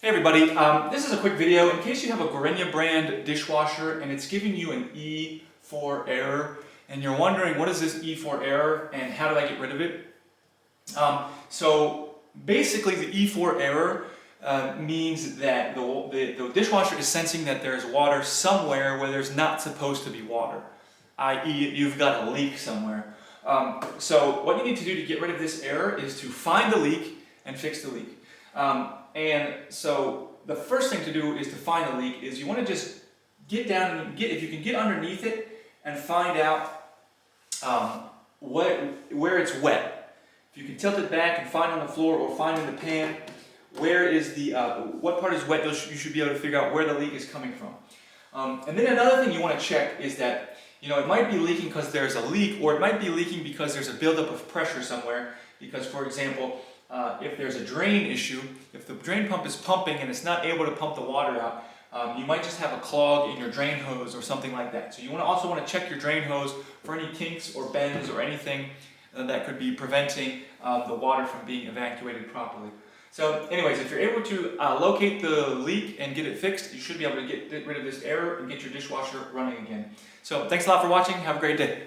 Hey everybody, this is a quick video in case you have a Gorenje brand dishwasher and it's giving you an E4 error and you're wondering what is this E4 error and how do I get rid of it? So basically the E4 error means that the dishwasher is sensing that there's water somewhere where there's not supposed to be water, i.e. you've got a leak somewhere. So what you need to do to get rid of this error is to find the leak and fix the leak. And so the first thing to do is to find the leak is you want to just get down and if you can get underneath it and find out where it's wet. If you can tilt it back and find on the floor or find in the pan where is the what part is wet, you should be able to figure out where the leak is coming from. And then another thing you want to check is that it might be leaking because there's a leak, or it might be leaking because there's a buildup of pressure somewhere. Because, for example, if there's a drain issue, if the drain pump is pumping and it's not able to pump the water out, you might just have a clog in your drain hose or something like that. So you also want to check your drain hose for any kinks or bends or anything that could be preventing the water from being evacuated properly. So anyways, if you're able to locate the leak and get it fixed, you should be able to get rid of this error and get your dishwasher running again. So thanks a lot for watching. Have a great day.